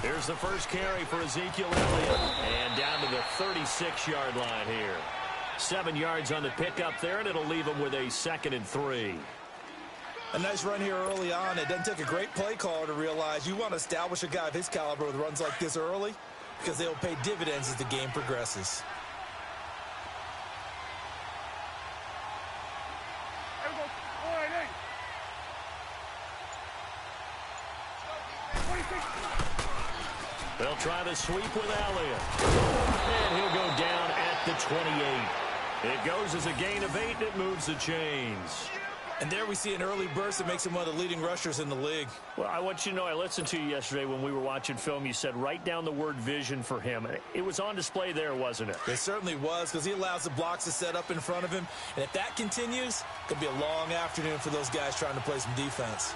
Here's the first carry for Ezekiel Elliott. And down to the 36-yard line here. 7 yards on the pickup there, and it'll leave him with a 2nd and 3. A nice run here early on. It doesn't take a great play caller to realize you want to establish a guy of his caliber with runs like this early because they'll pay dividends as the game progresses. They'll try the sweep with Elliott. And he'll go down at the 28. It goes as a gain of 8, and it moves the chains. And there we see an early burst that makes him one of the leading rushers in the league. Well, I want you to know, I listened to you yesterday when we were watching film. You said write down the word vision for him. It was on display there, wasn't it? It certainly was, because he allows the blocks to set up in front of him. And if that continues, it could be a long afternoon for those guys trying to play some defense.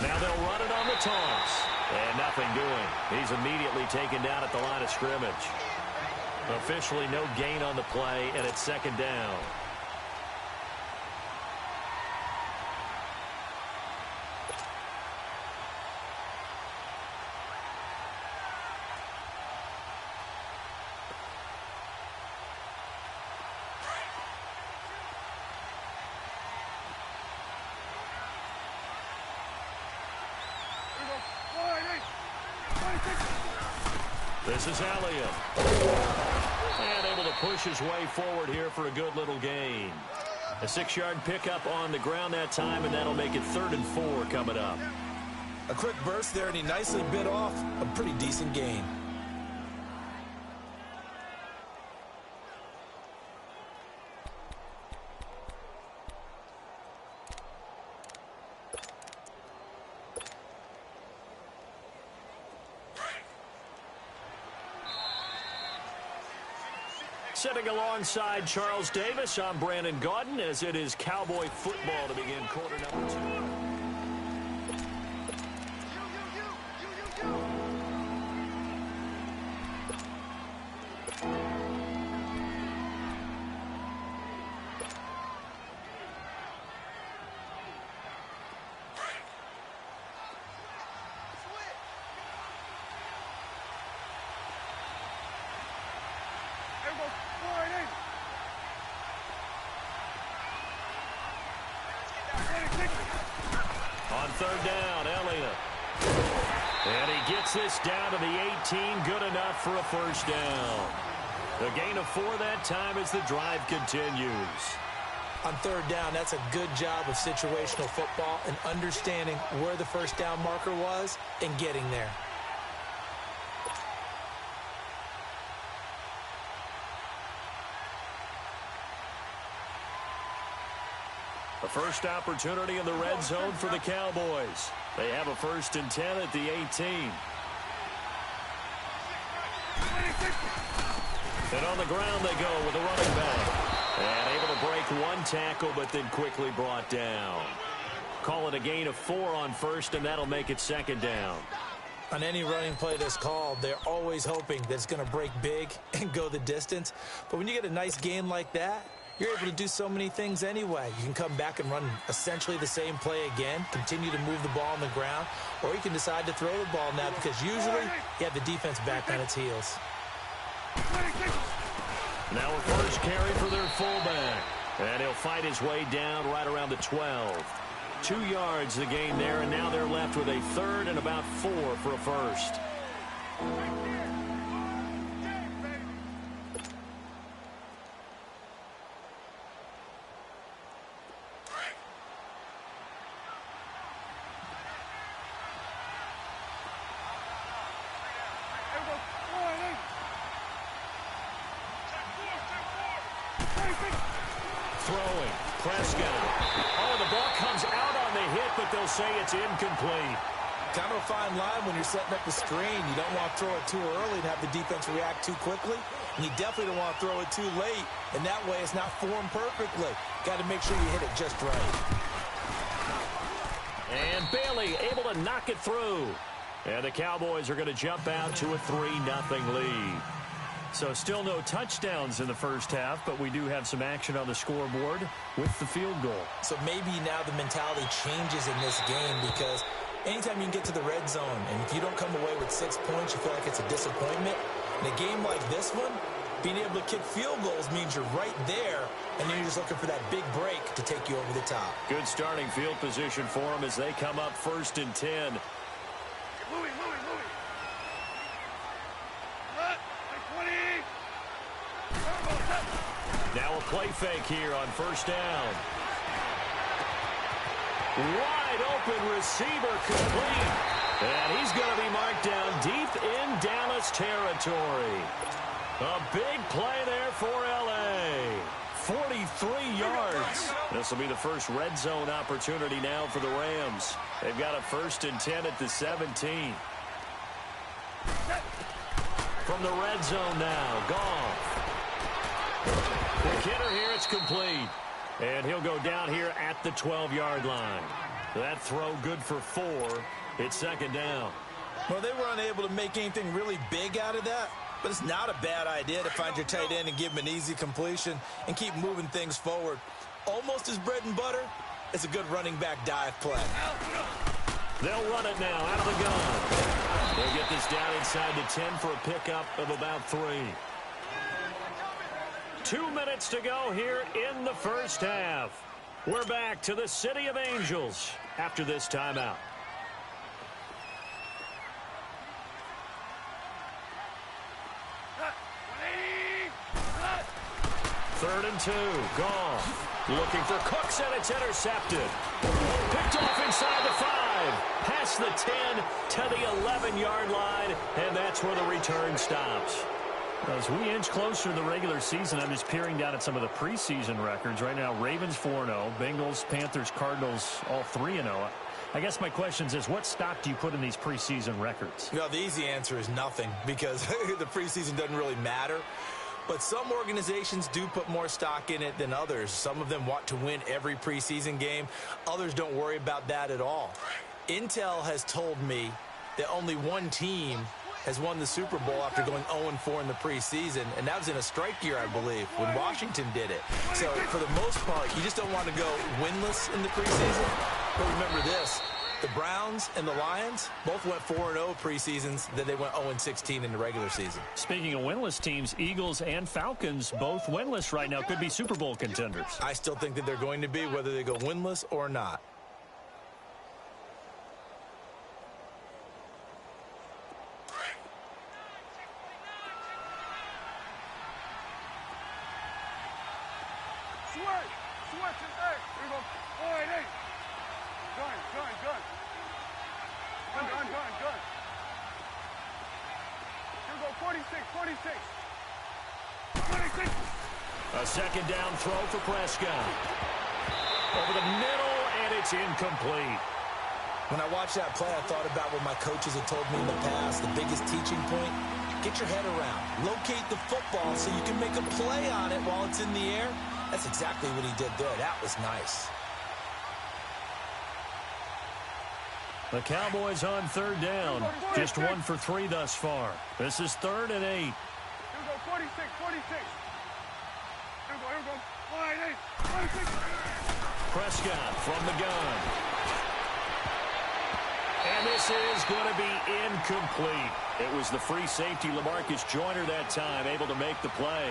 Now they'll run it on the toss. And nothing doing. He's immediately taken down at the line of scrimmage. Officially no gain on the play, and it's 2nd down. This is Elliott. And able to push his way forward here for a good little gain. A 6-yard pickup on the ground that time, and that'll make it 3rd and 4 coming up. A quick burst there, and he nicely bit off a pretty decent gain. Sitting alongside Charles Davis, I'm Brandon Gaudin, as it is Cowboy football to begin quarter number 2. On 3rd down, Elliott. And he gets this down to the 18, good enough for a 1st down. The gain of 4 that time as the drive continues. On 3rd down, that's a good job of situational football and understanding where the 1st down marker was and getting there. A first opportunity in the red zone for the Cowboys. They have a 1st and 10 at the 18. And on the ground they go with a running back. And able to break 1 tackle, but then quickly brought down. Call it a gain of 4 on 1st, and that'll make it 2nd down. On any running play that's called, they're always hoping that it's going to break big and go the distance. But when you get a nice gain like that, you're able to do so many things anyway. You can come back and run essentially the same play again, continue to move the ball on the ground, or you can decide to throw the ball now because usually you have the defense back on its heels. Now a first carry for their fullback. And he'll fight his way down right around the 12. 2 yards the gain there, and now they're left with a 3rd and about 4 for a 1st. Throwing, Prescott. Oh, the ball comes out on the hit, but they'll say it's incomplete. Kind of a fine line when you're setting up the screen. You don't want to throw it too early and have the defense react too quickly. And you definitely don't want to throw it too late, and that way it's not formed perfectly. Got to make sure you hit it just right. And Bailey able to knock it through. And the Cowboys are going to jump out to a 3-0 lead. So still no touchdowns in the first half, but we do have some action on the scoreboard with the field goal. So maybe now the mentality changes in this game because anytime you can get to the red zone and if you don't come away with 6 points, you feel like it's a disappointment. In a game like this one, being able to kick field goals means you're right there, and then you're just looking for that big break to take you over the top. Good starting field position for them as they come up 1st and 10. Now a play fake here on 1st down. Wide open receiver complete. And he's going to be marked down deep in Dallas territory. A big play there for L.A. 43 yards. This will be the first red zone opportunity now for the Rams. They've got a 1st and 10 at the 17. From the red zone now, Goff. Quick hitter here, it's complete. And he'll go down here at the 12-yard line. That throw good for 4. It's 2nd down. Well, they were unable to make anything really big out of that, but it's not a bad idea to find your tight end and give him an easy completion and keep moving things forward. Almost his bread and butter. It's a good running back dive play. They'll run it now out of the gun. They'll get this down inside the 10 for a pickup of about 3. 2 minutes to go here in the first half. We're back to the City of Angels after this timeout. 3rd and 2. Goff looking for Cooks, and it's intercepted. Picked off inside the 5. Past the 10 to the 11-yard line, and that's where the return stops. As we inch closer to the regular season, I'm just peering down at some of the preseason records. Right now, Ravens 4-0, Bengals, Panthers, Cardinals all 3-0. I guess my question is, what stock do you put in these preseason records? You know, the easy answer is nothing because the preseason doesn't really matter. But some organizations do put more stock in it than others. Some of them want to win every preseason game. Others don't worry about that at all. Intel has told me that only one team has won the Super Bowl after going 0-4 in the preseason, and that was in a strike year, I believe, when Washington did it. So for the most part, you just don't want to go winless in the preseason. But remember this, the Browns and the Lions both went 4-0 preseasons, then they went 0-16 in the regular season. Speaking of winless teams, Eagles and Falcons both winless right now, could be Super Bowl contenders. I still think that they're going to be, whether they go winless or not. A 2nd down throw for Prescott. Over the middle, and it's incomplete. When I watched that play, I thought about what my coaches had told me in the past. The biggest teaching point, get your head around. Locate the football so you can make a play on it while it's in the air. That's exactly what he did there. That was nice. The Cowboys on 3rd down. Just 1 for 3 thus far. This is 3rd and 8. Here we go, 46. Here we go. 46. Prescott from the gun. And this is going to be incomplete. It was the free safety, LaMarcus Joyner, that time, able to make the play.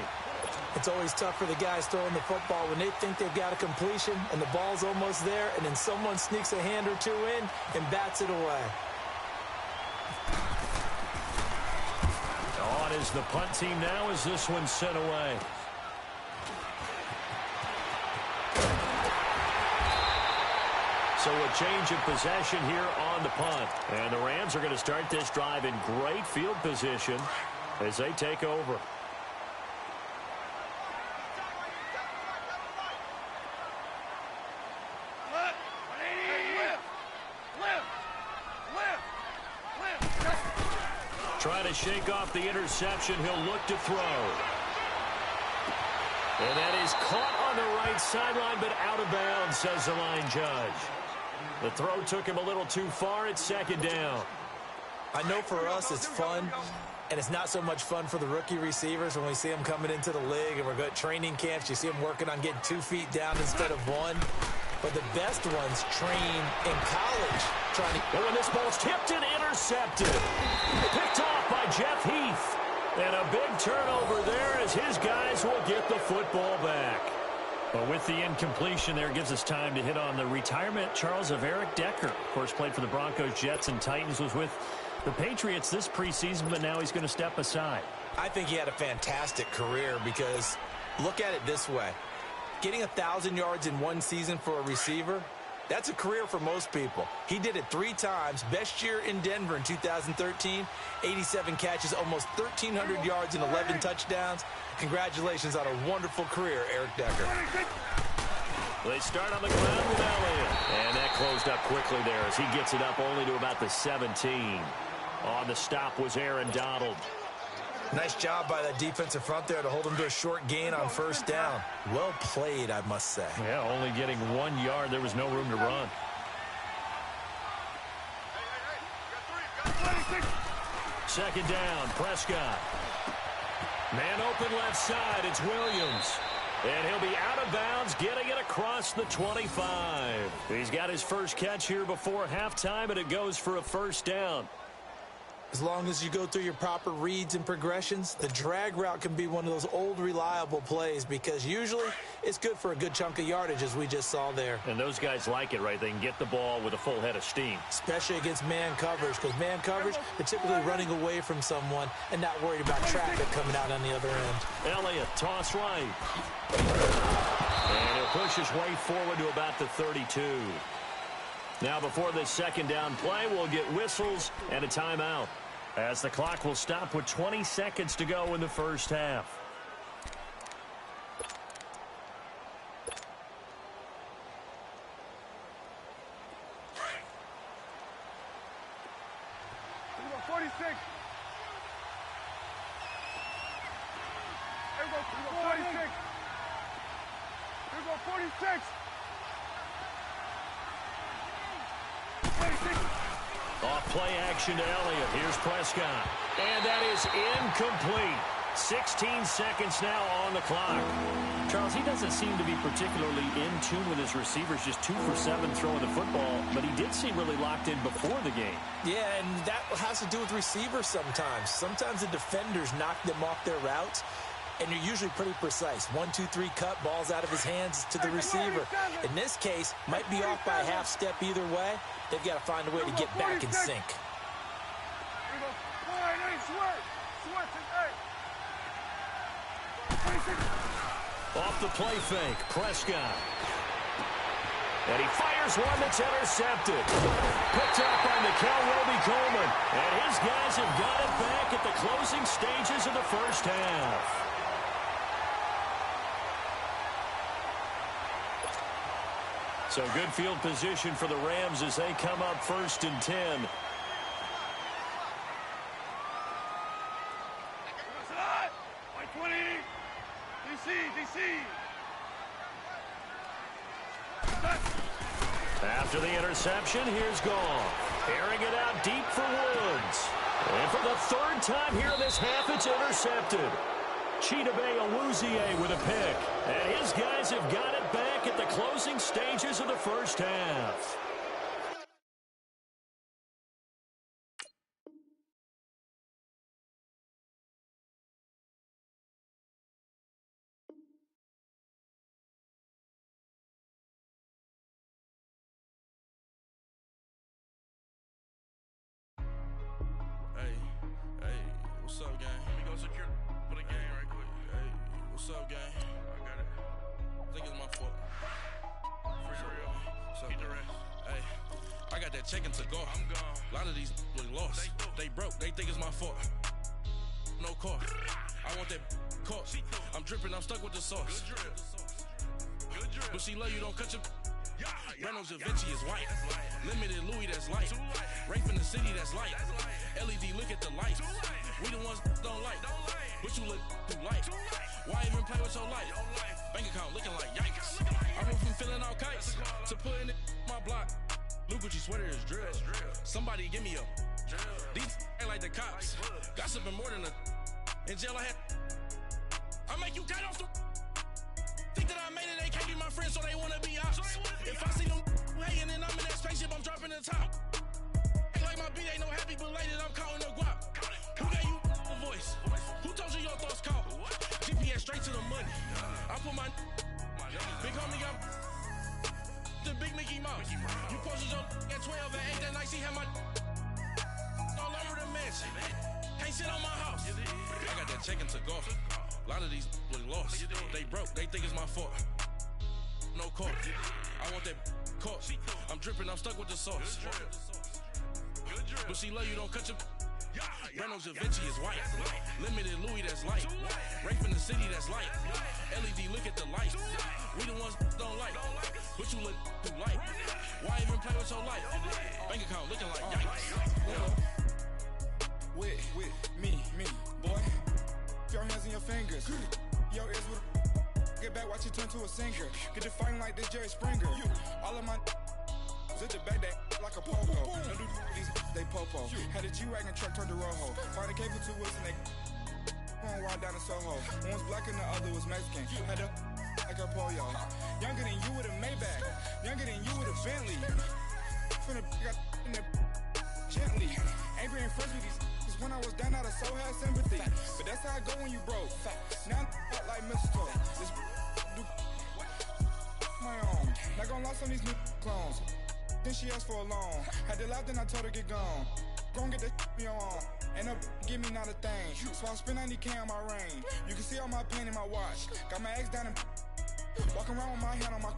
It's always tough for the guys throwing the football when they think they've got a completion and the ball's almost there, and then someone sneaks a hand or two in and bats it away. On is the punt team now as this one's sent away. So a change of possession here on the punt. And the Rams are going to start this drive in great field position as they take over. Trying to shake off the interception. He'll look to throw. And that is caught on the right sideline, but out of bounds, says the line judge. The throw took him a little too far. It's 2nd down. I know for us it's fun And it's not so much fun for the rookie receivers when we see them coming into the league and we're going to training camps. You see them working on getting 2 feet down instead of 1. But the best ones train in college trying to... And when this ball's tipped and intercepted. Picked off by Jeff Heath. And a big turnover there as his guys will get the football back. But with the incompletion there, gives us time to hit on the retirement, Charles, of Eric Decker. Of course, played for the Broncos, Jets, and Titans, was with the Patriots this preseason, but now he's going to step aside. I think he had a fantastic career because look at it this way. Getting 1,000 yards in one season for a receiver, that's a career for most people. He did it 3 times. Best year in Denver in 2013, 87 catches, almost 1,300 yards and 11 touchdowns. Congratulations on a wonderful career, Eric Decker. They start on the ground with Elliott. And that closed up quickly there as he gets it up only to about the 17. On the stop was Aaron Donald. Nice job by that defensive front there to hold him to a short gain on first down. Well played, I must say. Yeah, only getting 1 yard. There was no room to run. Second down, Prescott. Man open left side, it's Williams. And he'll be out of bounds, getting it across the 25. He's got his first catch here before halftime, and it goes for a first down. As long as you go through your proper reads and progressions, the drag route can be one of those old reliable plays because usually it's good for a good chunk of yardage, as we just saw there. And those guys like it, right? They can get the ball with a full head of steam. Especially against man coverage, because man coverage, they're typically running away from someone and not worried about traffic coming out on the other end. Elliott, toss right. And he'll push his way forward to about the 32. Now before this second down play, we'll get whistles and a timeout, as the clock will stop with 20 seconds to go in the first half. Here we go, 46. Here we go, 46. Here we go, 46. 46. Off play action to Elliott. Here's Prescott. And that is incomplete. 16 seconds now on the clock. Charles, he doesn't seem to be particularly in tune with his receivers, just 2 for 7 throwing the football, but he did seem really locked in before the game. Yeah, and that has to do with receivers sometimes. Sometimes the defenders knock them off their routes, and you're usually pretty precise. 1, 2, 3 cut, balls out of his hands to the receiver. In this case, might be off by a half step either way. They've got to find a way to get back in sync. Off the play fake, Prescott. And he fires one that's intercepted. Picked up by Mikel Roby-Coleman. And his guys have got it back at the closing stages of the first half. So good field position for the Rams as they come up 1st and 10. After the interception, here's Goff. Airing it out deep for Woods. And for the 3rd time here in this half, it's intercepted. Chidobe Awuzie with a pick. And his guys have got it back at the closing stages of the first half. What's up, gang? Let me go secure for the game right quick. Hey, what's up, gang? I got it. I think it's my fault. Free to real. What's up, keep the rest. Hey, I got that check-in to go. I'm gone. A lot of these look lost. They broke. They think it's my fault. No car. I want that caught. I'm dripping. I'm stuck with the sauce. Good drip. Good drip. But she love you. Don't cut your... Reynolds Da Vinci is white. Limited Louis, that's light. Rape in the city, that's light. LED, look at the lights. We the ones don't like. But you look too light. Why even play with your life? Bank account looking like yikes. I went from feeling all kites to putting it in my block. Blue Gucci sweater is drill. Somebody give me a These ain't like the cops. Gossiping more than a. In jail I had. I make you cut off the. Think that I made it, they can't be my friends, so they wanna be ops. If I see them hating and I'm in that spaceship, I'm dropping the top. Ain't like my beat ain't no happy belated, I'm counting the guap. Who gave you a voice? Who told you your thoughts count? GPS straight to the money. I put my big homie got the big Mickey Mouse. You posted your at 12 and 8 that night, see how my all over the mansion. Can't sit on my house. I got that check into golf. A lot of these look lost. They broke, they think it's my fault. No court. I want that caught. I'm dripping, I'm stuck with the sauce. But she love you, don't cut your. Reynolds Da Vinci is white. Limited Louis, that's light. Rape in the city, that's light. LED, look at the light. We the ones don't like. But you look too light. Why even play with your life? Bank account looking like yikes. With me, boy. Your hands in your fingers. Your ears with get back, watch you turn to a singer. Get you fighting like this Jerry Springer. All of my at the back that like a pogo. No do these they popo. Had a G-Wagon truck turned to Rojo. Find a cable 2 wheels and they going wild down in Soho. One was black and the other was Mexican. Had a like a pollo. Younger than you with a Maybach. Younger than you with a Bentley. Finna got in there gently. Ain't being friends with these. When I was down, I so had sympathy. But that's how I go when you broke. Now I'm out like mistletoe. This do my own. Not gonna lie on these new clones. Then she asked for a loan. Had to laugh, then I told her get gone. Gon' get that me on. Ain't no give me not a thing. So I spend 90K on my range. You can see all my pain in my watch. Got my ex down and walking around with my hand on my.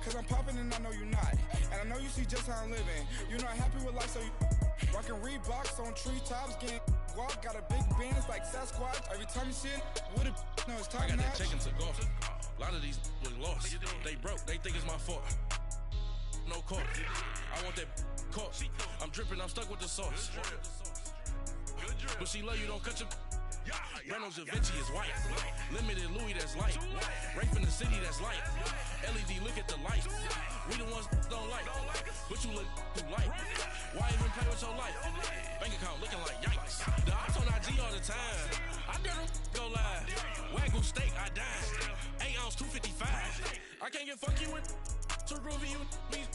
Cause I'm popping and I know you not. And I know you see just how I'm living. You're not happy with life, so you. Rockin' Reeboks on treetops, getting walk, got a big bands like Sasquatch. Every time you see it, with a no, it's time. I got that check into golf. A lot of these look lost. They broke, they think it's my fault. No court. I want that caught. I'm dripping, I'm stuck with the sauce. But she love you, don't cut your. Reynolds Da Vinci is white. Limited Louis, that's light. Rape in the city, that's light. LED, look at the light. We the ones don't like. But you look too light. Why even play with your life? Bank account looking like yikes. The ops on IG all the time. I dare them go live. Wagyu steak, I died. 8 ounce, 255. I can't get funky with too groovy you me.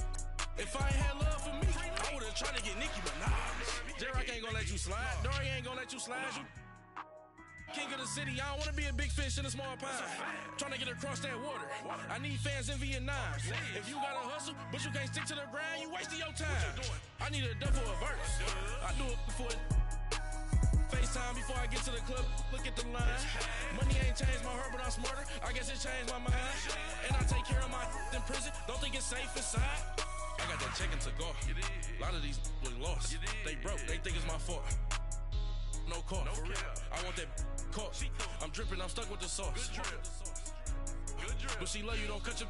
If I ain't had love for me, I would've tried to get Nicki Minaj. J-Rock ain't gonna let you slide. Dory ain't gonna let you slide. You king of the city, I don't wanna be a big fish in a small pond. Trying to get across that water. I need fans in Vietnam. If you gotta hustle, but you can't stick to the grind, you wasting your time. I need a double a verse. I do it before FaceTime before I get to the club. Look at the line. Money ain't changed my heart, but I'm smarter. I guess it changed my mind. And I take care of my in prison. Don't think it's safe inside. I got that check into golf. A lot of these look lost. They broke, they think it's my fault. No court. I want that caught. I'm dripping, I'm stuck with the sauce. But she love you, don't cut your.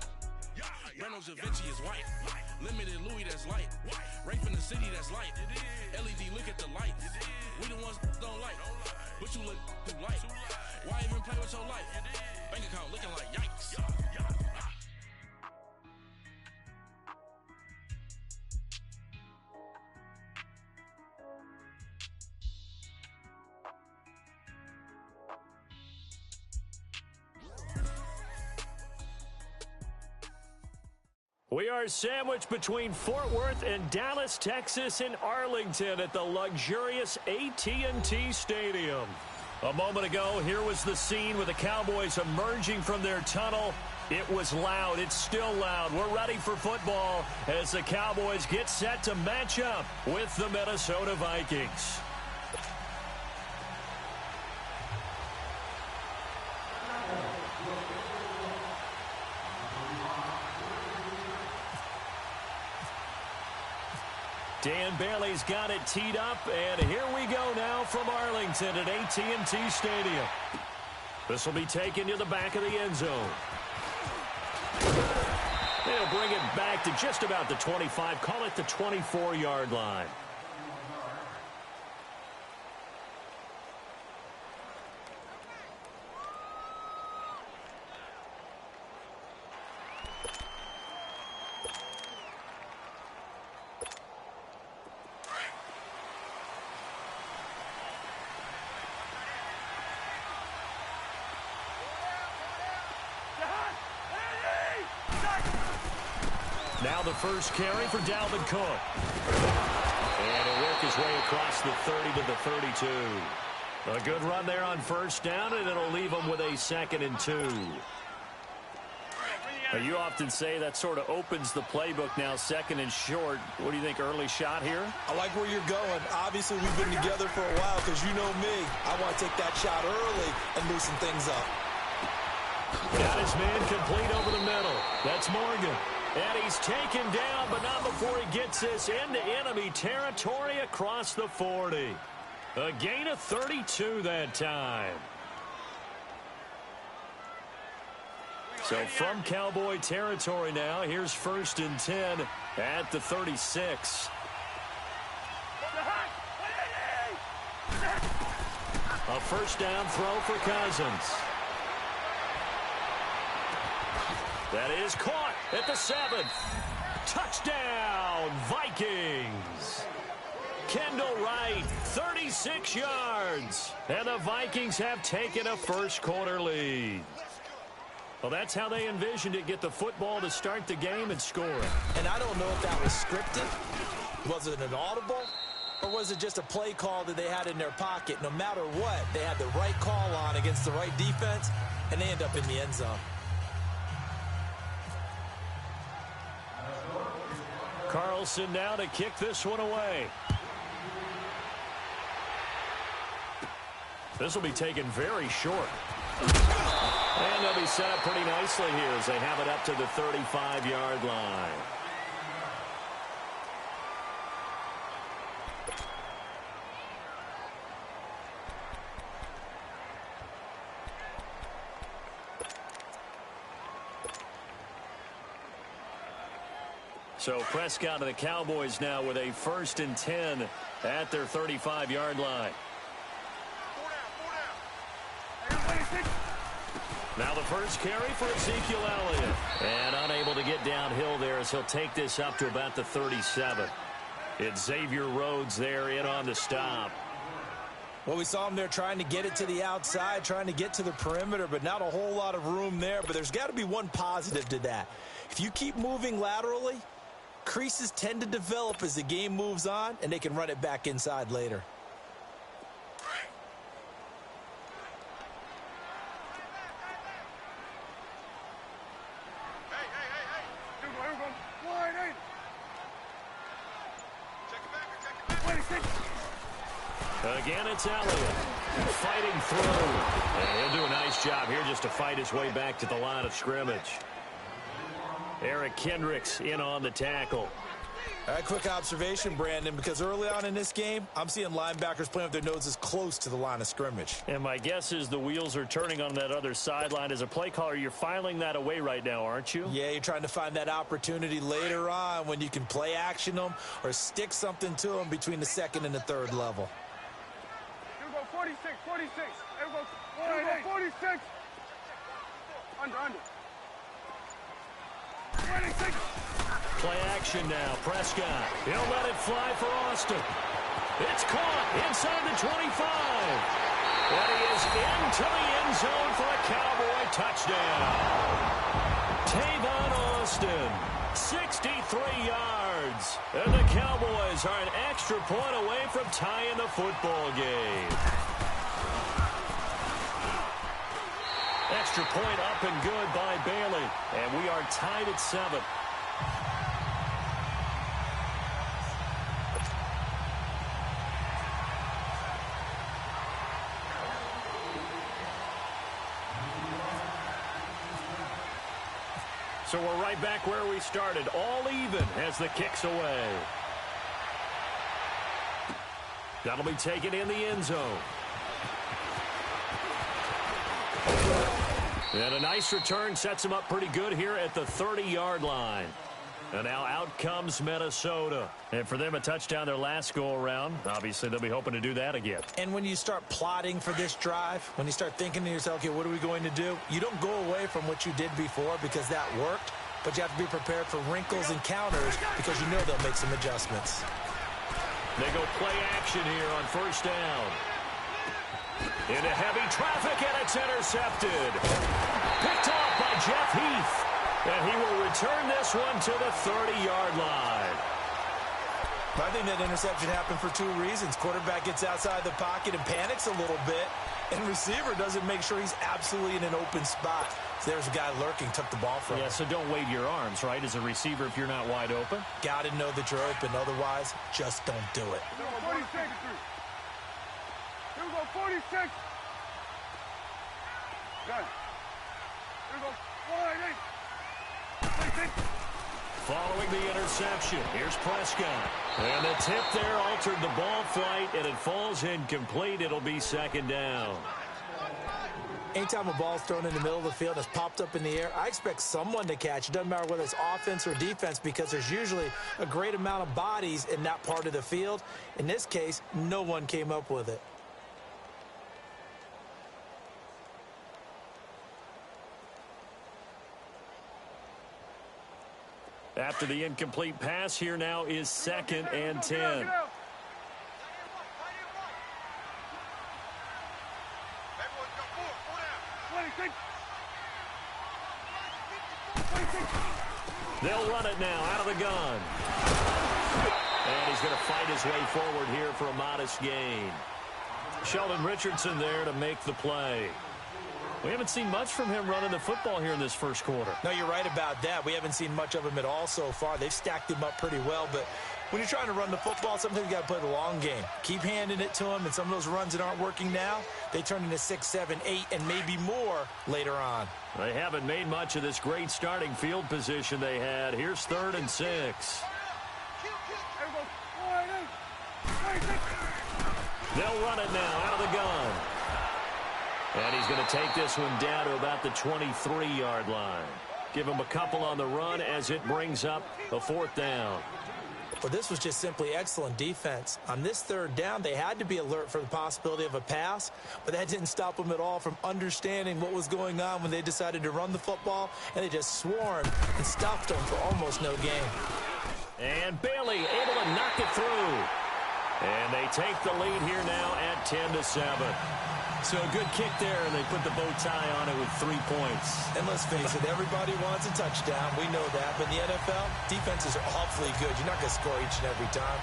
Reynolds Da Vinci is white. Limited Louis, that's light. Rape in the city, that's light. LED, look at the light. We the ones don't like. But you look too light. Why even play with your life? Bank account looking like yikes. We are sandwiched between Fort Worth and Dallas, Texas in Arlington at the luxurious AGGTOWN33's Stadium. A moment ago, here was the scene with the Cowboys emerging from their tunnel. It was loud. It's still loud. We're ready for football as the Cowboys get set to match up with the Minnesota Vikings. Dan Bailey's got it teed up, and here we go now from Arlington at AGGTOWN33's Stadium. This will be taken to the back of the end zone. They'll bring it back to just about the 25, call it the 24-yard line. Now the first carry for Dalvin Cook. And he'll work his way across the 30 to the 32. A good run there on first down, and it'll leave him with a 2nd and 2. You often say that sort of opens the playbook now, 2nd and short. What do you think, early shot here? I like where you're going. Obviously, we've been together for a while because you know me. I want to take that shot early and loosen things up. Got his man complete over the middle. That's Morgan. And he's taken down, but not before he gets this into enemy territory across the 40. A gain of 32 that time. So from Cowboy territory now, here's 1st and 10 at the 36. A first down throw for Cousins. That is caught at the 7th. Touchdown, Vikings. Kendall Wright, 36 yards. And the Vikings have taken a first-quarter lead. Well, that's how they envisioned it, get the football to start the game and score it. And I don't know if that was scripted. Was it an audible? Or was it just a play call that they had in their pocket? No matter what, they had the right call on against the right defense, and they end up in the end zone. Carlson now to kick this one away. This will be taken very short. And they'll be set up pretty nicely here as they have it up to the 35-yard line. So Prescott and the Cowboys now with a 1st and 10 at their 35-yard line. Now the first carry for Ezekiel Elliott. And unable to get downhill there as he'll take this up to about the 37. It's Xavier Rhodes there in on the stop. Well, we saw him there trying to get it to the outside, trying to get to the perimeter, but not a whole lot of room there. But there's got to be one positive to that. If you keep moving laterally, creases tend to develop as the game moves on, and they can run it back inside later. Again, it's Elliott fighting through. And he'll do a nice job here just to fight his way back to the line of scrimmage. Eric Kendricks in on the tackle. A quick observation, Brandon, because early on in this game, I'm seeing linebackers playing with their noses close to the line of scrimmage. And my guess is the wheels are turning on that other sideline. As a play caller, you're filing that away right now, aren't you? Yeah, you're trying to find that opportunity later on when you can play action them or stick something to them between the 2nd and the 3rd level. 46. Here we go 46. Under. 26. Play action now. Prescott. He'll let it fly for Austin. It's caught inside the 25. And he is into the end zone for a Cowboy touchdown. Tavon Austin, 63 yards. And the Cowboys are an extra point away from tying the football game. Extra point up and good by Bailey. And we are tied at 7. So we're right back where we started, all even as the kick's away. That'll be taken in the end zone. And a nice return sets him up pretty good here at the 30-yard line. And now out comes Minnesota. And for them, a touchdown their last go-around. Obviously, they'll be hoping to do that again. And when you start plotting for this drive, when you start thinking to yourself, okay, what are we going to do? You don't go away from what you did before because that worked, but you have to be prepared for wrinkles and counters because you know they'll make some adjustments. They go play action here on first down. Into heavy traffic, and it's intercepted. Picked off by Jeff Heath. And he will return this one to the 30-yard line. I think that interception happened for two reasons. Quarterback gets outside the pocket and panics a little bit, and receiver doesn't make sure he's absolutely in an open spot. So there's a guy lurking, took the ball from him. Yeah, so don't wave your arms, right, as a receiver if you're not wide open. Got to know that you're open. Otherwise, just don't do it. 46. Here we go, 46. Got it. Here we go, 188. Following the interception, here's Prescott. And the tip there altered the ball flight, and it falls incomplete. It'll be second down. Anytime a ball's thrown in the middle of the field and it's popped up in the air, I expect someone to catch. It doesn't matter whether it's offense or defense because there's usually a great amount of bodies in that part of the field. In this case, no one came up with it. After the incomplete pass, here now is 2nd and 10. They'll run it now out of the gun. And he's going to fight his way forward here for a modest gain. Sheldon Richardson there to make the play. We haven't seen much from him running the football here in this first quarter. No, you're right about that. We haven't seen much of him at all so far. They've stacked him up pretty well, but when you're trying to run the football, sometimes you got to play the long game. Keep handing it to him, and some of those runs that aren't working now, they turn into 6, 7, 8, and maybe more later on. They haven't made much of this great starting field position they had. Here's 3rd and 6. They'll run it now out of the gun. And he's going to take this one down to about the 23-yard line. Give him a couple on the run as it brings up a 4th down. Well, this was just simply excellent defense. On this 3rd down, they had to be alert for the possibility of a pass, but that didn't stop them at all from understanding what was going on when they decided to run the football, and they just swarmed and stopped them for almost no gain. And Bailey able to knock it through. And they take the lead here now at 10-7. So a good kick there, and they put the bow tie on it with 3 points. And let's face it, everybody wants a touchdown. We know that. But in the NFL, defenses are awfully good. You're not going to score each and every time.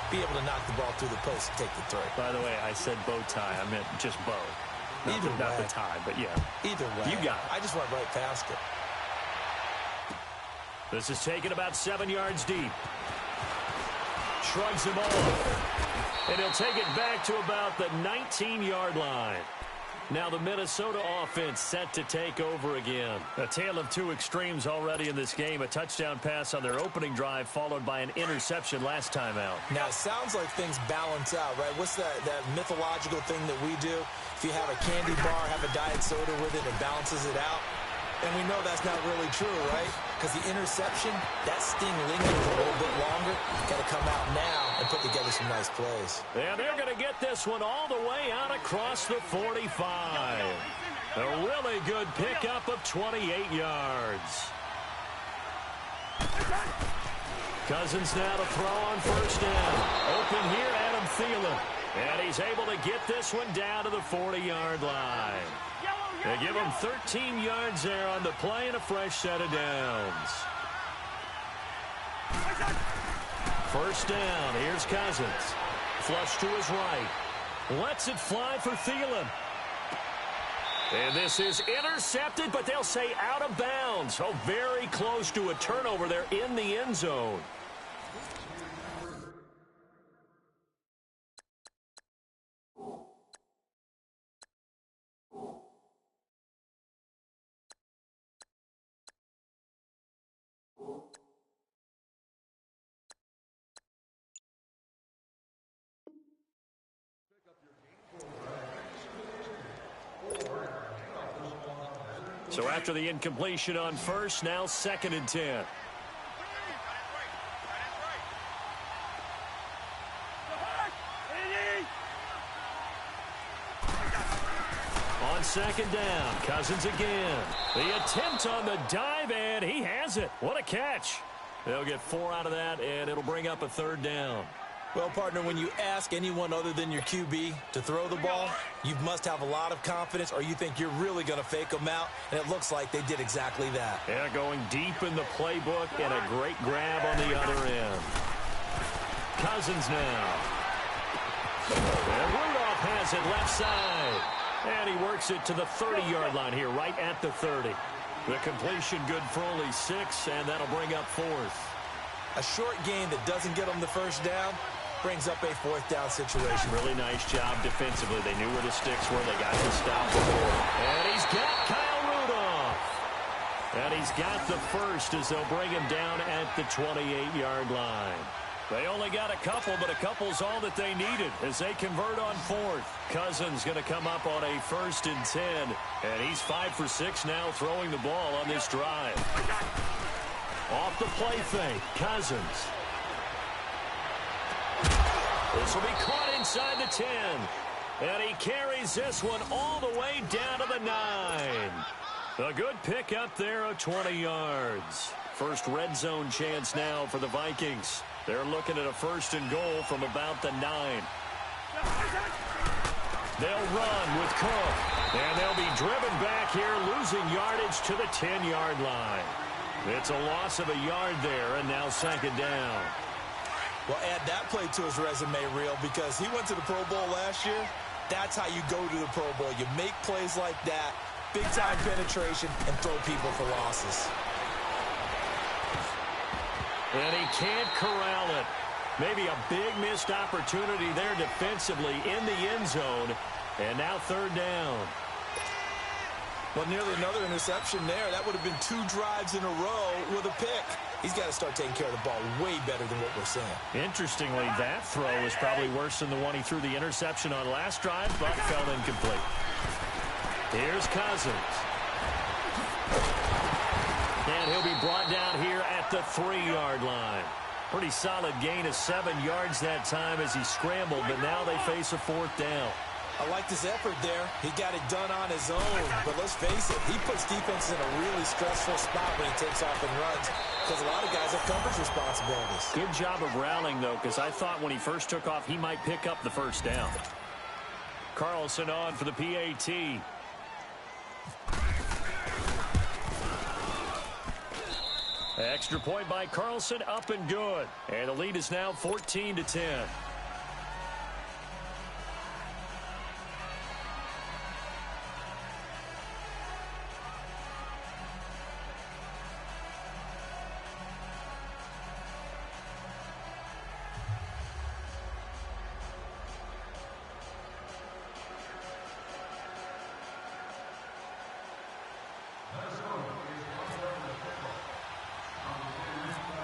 Be able to knock the ball through the post and take the throw. By the way, I said bow tie. I meant just bow. Not the tie, but yeah. Either way. You got it. I just went right past it. This is taken about 7 yards deep. Shrugs him off. And he'll take it back to about the 19-yard line. Now the Minnesota offense set to take over again. A tale of two extremes already in this game. A touchdown pass on their opening drive followed by an interception last time out. Now it sounds like things balance out, right? What's that mythological thing that we do? If you have a candy bar, have a diet soda with it, it balances it out. And we know that's not really true, right? Because the interception, that sting lingers a little bit longer. Got to come out now and put together some nice plays. And they're going to get this one all the way out across the 45. A really good pickup of 28 yards. Cousins now to throw on 1st down. Open here, Adam Thielen. And he's able to get this one down to the 40-yard line. They give him 13 yards there on the play and a fresh set of downs. 1st down. Here's Cousins. Flush to his right. Lets it fly for Thielen. And this is intercepted, but they'll say out of bounds. So very close to a turnover there in the end zone. So after the incompletion on 1st, now 2nd and 10. On 2nd down, Cousins again. The attempt on the dive, and he has it. What a catch. They'll get 4 out of that, and it'll bring up a 3rd down. Well, partner, when you ask anyone other than your QB to throw the ball, you must have a lot of confidence or you think you're really going to fake them out, and it looks like they did exactly that. Yeah, going deep in the playbook and a great grab on the other end. Cousins now. And Rudolph has it left side. And he works it to the 30-yard line here, right at the 30. The completion good for only 6, and that'll bring up 4th. A short game that doesn't get them the first down brings up a 4th down situation. Really nice job defensively. They knew where the sticks were. They got the stop before. And he's got Kyle Rudolph. And he's got the first as they'll bring him down at the 28-yard line. They only got a couple, but a couple's all that they needed as they convert on 4th. Cousins going to come up on a 1st and 10. And he's 5 for 6 now throwing the ball on this drive. Off the play fake, Cousins. This will be caught inside the 10. And he carries this one all the way down to the 9. A good pick up there of 20 yards. First red zone chance now for the Vikings. They're looking at a 1st and goal from about the 9. They'll run with Cook. And they'll be driven back here, losing yardage to the 10-yard line. It's a loss of a yard there, and now 2nd down. Well, add that play to his resume reel because he went to the Pro Bowl last year. That's how you go to the Pro Bowl. You make plays like that, big-time penetration, and throw people for losses. And he can't corral it. Maybe a big missed opportunity there defensively in the end zone. And now 3rd down. Well, nearly another interception there. That would have been 2 drives in a row with a pick. He's got to start taking care of the ball way better than what we're seeing. Interestingly, that throw is probably worse than the one he threw the interception on last drive, but fell incomplete. Here's Cousins. And he'll be brought down here at the 3-yard line. Pretty solid gain of 7 yards that time as he scrambled, but now they face a 4th down. I liked his effort there. He got it done on his own. But let's face it, he puts defenses in a really stressful spot when he takes off and runs because a lot of guys have coverage responsibilities. Good job of rallying, though, because I thought when he first took off, he might pick up the 1st down. Carlson on for the PAT. Extra point by Carlson, up and good. And the lead is now 14-10.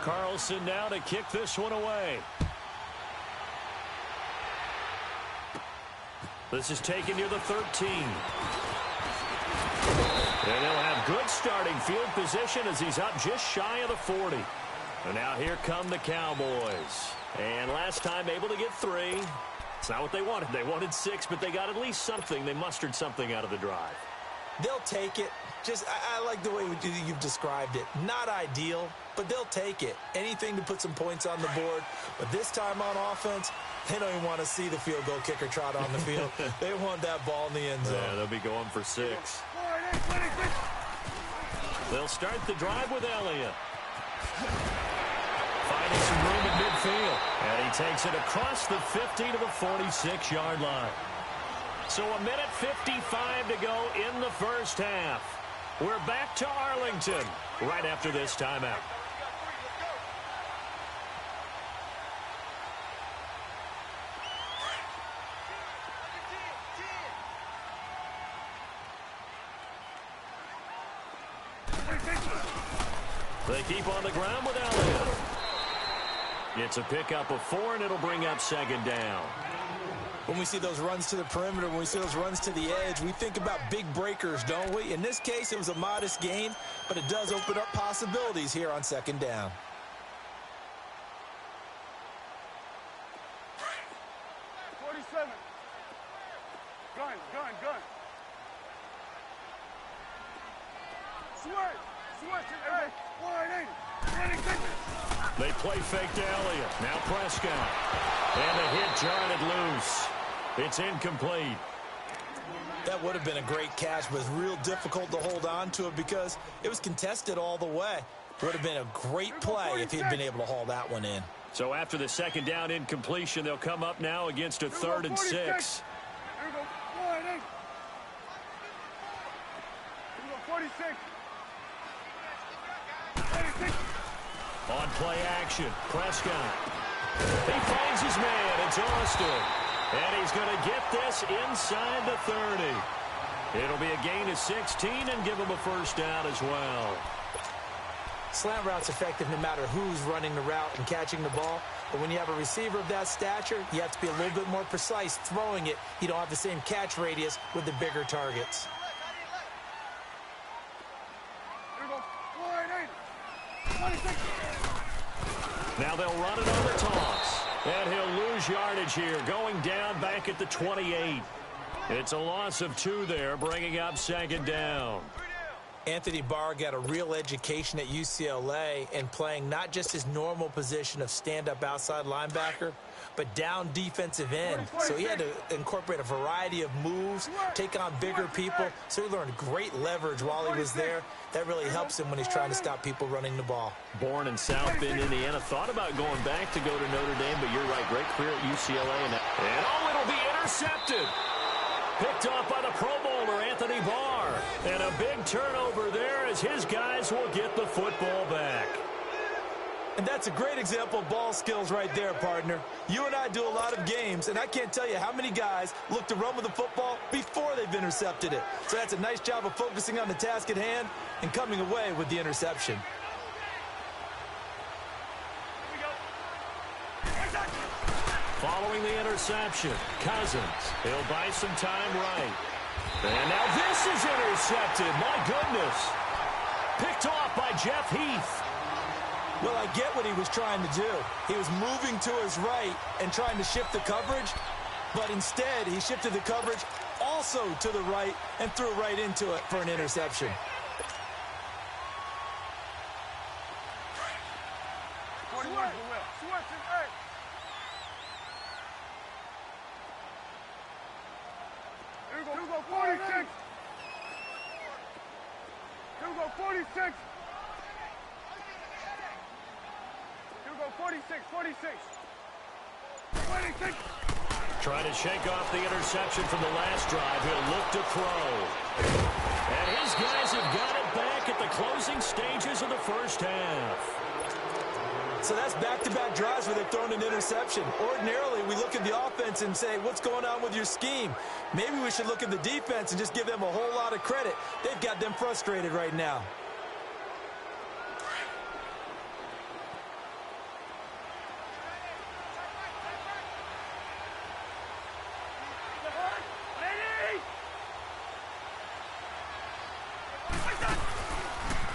Carlson now to kick this one away. This is taken near the 13. And they'll have good starting field position as he's up just shy of the 40. And now here come the Cowboys. And last time able to get 3. It's not what they wanted. They wanted 6, but they got at least something. They mustered something out of the drive. They'll take it. I like the way you've described it. Not ideal, but they'll take it. Anything to put some points on the board. But this time on offense, they don't even want to see the field goal kicker trot on the field. They want that ball in the end zone. Yeah, they'll be going for 6. They'll start the drive with Elliott. Finding some room at midfield. And he takes it across the 50 to the 46-yard line. So a minute 55 to go in the first half. We're back to Arlington right after this timeout. They keep on the ground with Elliott. It's a pickup of 4, and it'll bring up 2nd down. When we see those runs to the perimeter, when we see those runs to the edge, we think about big breakers, don't we? In this case, it was a modest gain, but it does open up possibilities here on 2nd down. Gun. Switch. They play fake to Elliott. Now Prescott. And the hit jarred it loose. It's incomplete. That would have been a great catch, but it's real difficult to hold on to it because it was contested all the way. Would have been a great play if he'd been able to haul that one in. So after the second down incompletion, they'll come up now against a 3rd and 6. On play action, Prescott. He finds his man. It's Austin. And he's going to get this inside the 30. It'll be a gain of 16 and give him a first down as well. Slant route's effective no matter who's running the route and catching the ball. But when you have a receiver of that stature, you have to be a little bit more precise throwing it. You don't have the same catch radius with the bigger targets. Now they'll run it on the toss. And he'll lose yardage here, going down back at the 28. It's a loss of 2 there, bringing up 2nd down. Anthony Barr got a real education at UCLA and playing not just his normal position of stand-up outside linebacker, but down defensive end. So he had to incorporate a variety of moves, take on bigger people. So he learned great leverage while he was there. That really helps him when he's trying to stop people running the ball. Born in South Bend, Indiana. Thought about going back to go to Notre Dame, but you're right. Great career at UCLA. And it'll be intercepted. Picked off by the Pro Bowler, Anthony Barr. And a big turnover there as his guys will get the football back. And that's a great example of ball skills right there, partner. You and I do a lot of games, and I can't tell you how many guys look to run with the football before they've intercepted it. So that's a nice job of focusing on the task at hand and coming away with the interception. Following the interception, Cousins. He'll buy some time right. And now this is intercepted. My goodness. Picked off by Jeff Heath. Well, I get what he was trying to do. He was moving to his right and trying to shift the coverage, but instead he shifted the coverage also to the right and threw right into it for an interception. Here we go, 46. Here we go, 46. Here we go, 46, 46. 26. Trying to shake off the interception from the last drive. He'll look to throw. And his guys have got it back at the closing stages of the first half. So that's back-to-back drives where they've thrown an interception. Ordinarily, we look at the offense and say, what's going on with your scheme? Maybe we should look at the defense and just give them a whole lot of credit. They've got them frustrated right now.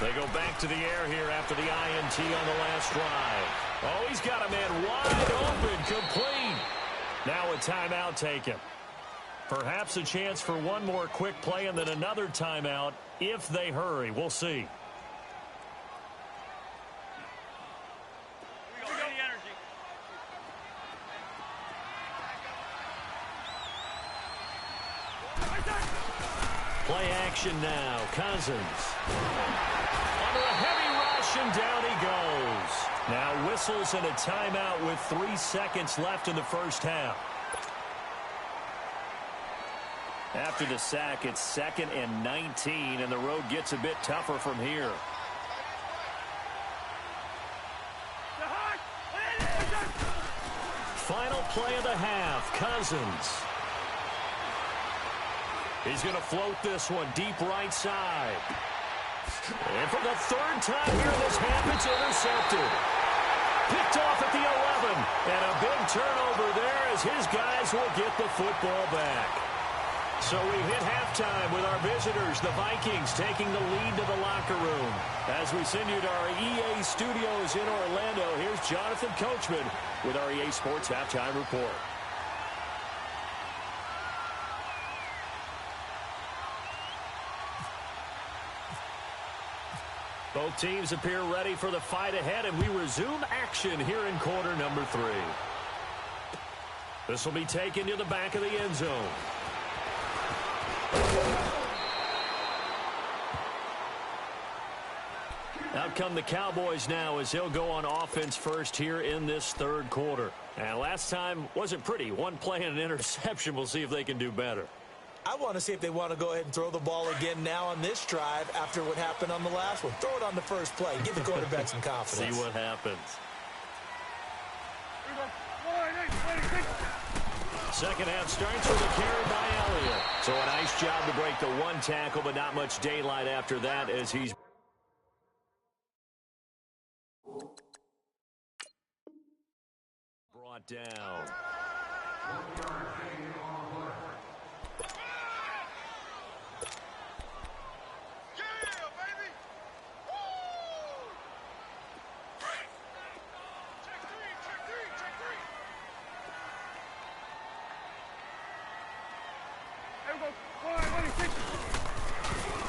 They go back to the air here after the INT on the last drive. Oh, he's got a man wide open, complete. Now a timeout taken. Perhaps a chance for one more quick play and then another timeout if they hurry. We'll see. Play action now. Cousins. Under a heavy rush, and down he goes. Now whistles and a timeout with 3 seconds left in the first half. After the sack, it's 2nd and 19, and the road gets a bit tougher from here. Final play of the half. Cousins. He's going to float this one deep right side. And for the 3rd time here this half, it's intercepted. Picked off at the 11. And a big turnover there as his guys will get the football back. So we hit halftime with our visitors, the Vikings, taking the lead to the locker room. As we send you to our EA studios in Orlando, here's Jonathan Coachman with our EA Sports Halftime Report. The Both teams appear ready for the fight ahead, and we resume action here in quarter number 3. This will be taken to the back of the end zone. Out come the Cowboys now as they'll go on offense first here in this third quarter. And last time wasn't pretty. One play and an interception. We'll see if they can do better. I want to see if they want to go ahead and throw the ball again now on this drive after what happened on the last one. Throw it on the first play. Give the quarterback some confidence. See what happens. Second half starts with a carry by Elliott. So a nice job to break the one tackle, but not much daylight after that as he's brought down.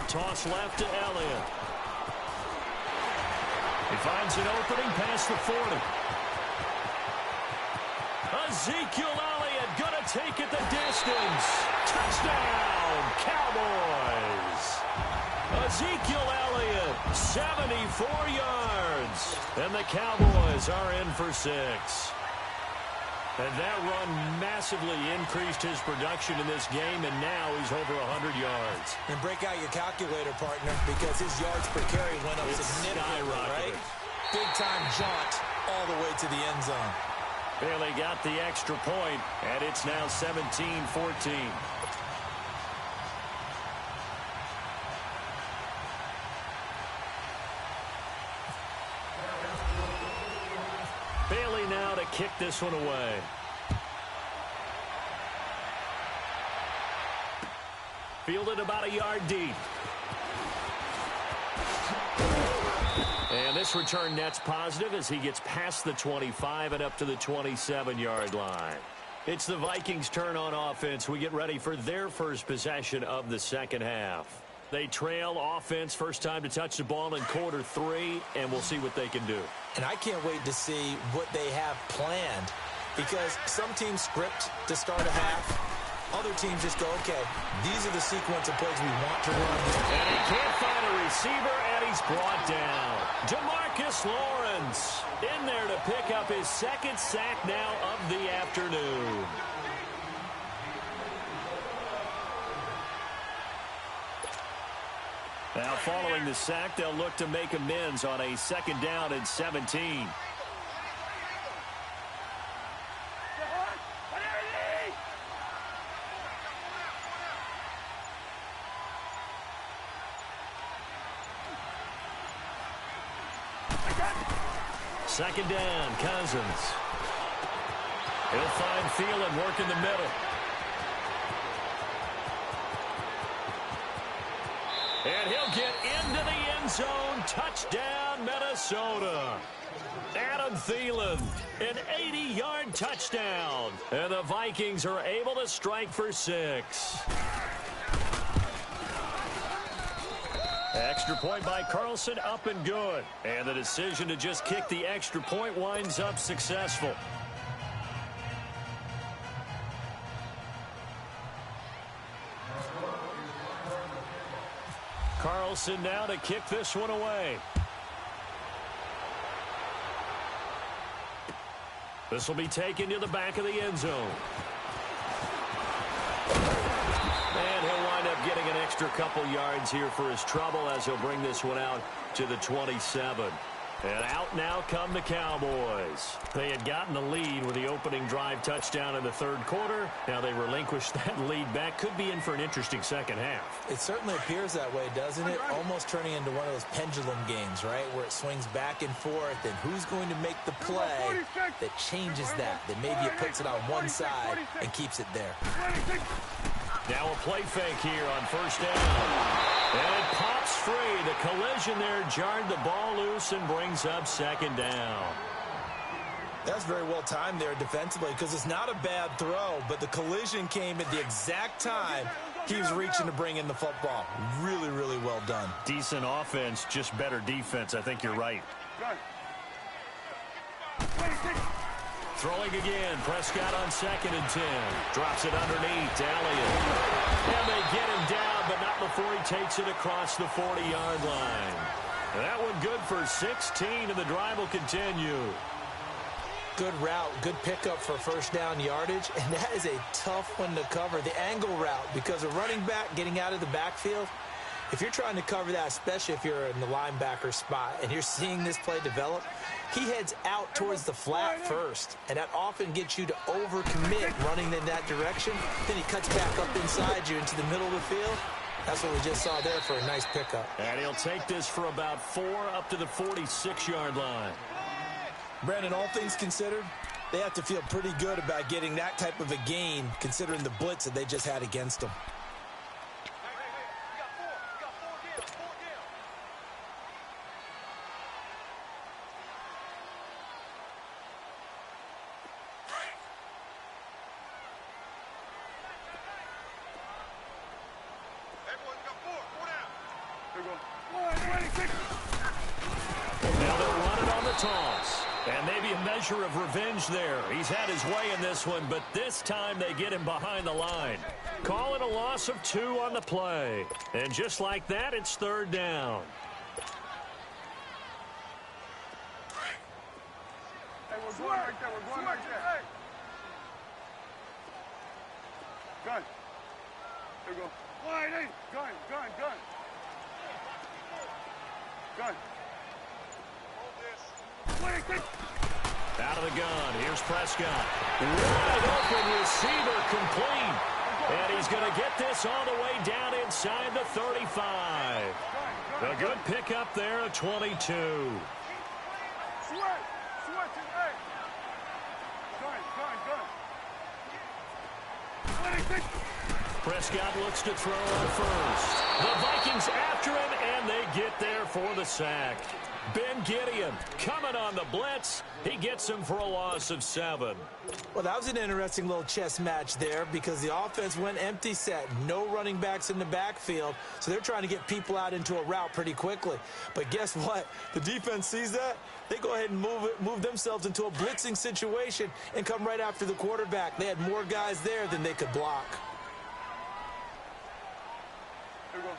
Toss left to Elliott. He finds an opening past the 40. Ezekiel Elliott gonna take it the distance. Touchdown, Cowboys. Ezekiel Elliott, 74 yards. And the Cowboys are in for 6. And that run massively increased his production in this game, and now he's over 100 yards. And break out your calculator, partner, because his yards per carry went up significantly, right? Big-time jaunt all the way to the end zone. Bailey got the extra point, and it's now 17-14. Bailey now to kick this one away. Fielded about a yard deep. And this return net's positive as he gets past the 25 and up to the 27-yard line. It's the Vikings' turn on offense. We get ready for their first possession of the second half. They trail offense, first time to touch the ball in quarter 3, and we'll see what they can do. And I can't wait to see what they have planned, because some teams script to start a half. Other teams just go, okay, these are the sequence of plays we want to run. And he can't find a receiver, and he's brought down. DeMarcus Lawrence in there to pick up his second sack now of the afternoon. Now following the sack, they'll look to make amends on a second down and 17. Second down, Cousins. He'll find Thielen working the middle. And he'll get into the end zone. Touchdown, Minnesota. Adam Thielen, an 80-yard touchdown. And the Vikings are able to strike for 6. Extra point by Carlson, up and good. And the decision to just kick the extra point winds up successful. Carlson now to kick this one away. This will be taken to the back of the end zone. And he'll wind up getting an extra couple yards here for his trouble as he'll bring this one out to the 27. And out now come the Cowboys. They had gotten the lead with the opening drive touchdown in the third quarter. Now they relinquished that lead back. Could be in for an interesting second half. It certainly appears that way, doesn't it? Almost turning into one of those pendulum games, right? Where it swings back and forth, and who's going to make the play that changes that maybe it puts it on one side and keeps it there. Now a play fake here on first down. And it pops free. The collision there jarred the ball loose and brings up second down. That's very well timed there defensively, because it's not a bad throw, but the collision came at the exact time Keeps reaching to bring in the football. Really, really well done. Decent offense, just better defense. I think you're right. Throwing again. Prescott on 2nd and 10. Drops it underneath to Elliott. And they get him down, but not before he takes it across the 40-yard line. That one good for 16, and the drive will continue. Good route, good pickup for first down yardage, and that is a tough one to cover. The angle route, because a running back getting out of the backfield, if you're trying to cover that, especially if you're in the linebacker spot and you're seeing this play develop, he heads out towards the flat first, and that often gets you to overcommit running in that direction. Then he cuts back up inside you into the middle of the field. That's what we just saw there for a nice pickup. And he'll take this for about 4 up to the 46-yard line. Brandon, all things considered, they have to feel pretty good about getting that type of a gain considering the blitz that they just had against them. Now they'll run it on the toss. And maybe a measure of revenge there. He's had his way in this one, but this time they get him behind the line. Call it a loss of 2 on the play. And just like that, it's 3rd down. Hey, we're going right there. We're going right there. Gun. There we go. Wide eight. Gun. Gun. Out of the gun. Here's Prescott. Wide open receiver complete. And he's going to get this all the way down inside the 35. A good pickup there at 22. Gun. Prescott looks to throw on first. The Vikings after him, and they get there for the sack. Ben Gideon coming on the blitz. He gets him for a loss of 7. Well, that was an interesting little chess match there because the offense went empty set. No running backs in the backfield, so they're trying to get people out into a route pretty quickly. But guess what? The defense sees that. They go ahead and move themselves into a blitzing situation and come right after the quarterback. They had more guys there than they could block. There we go.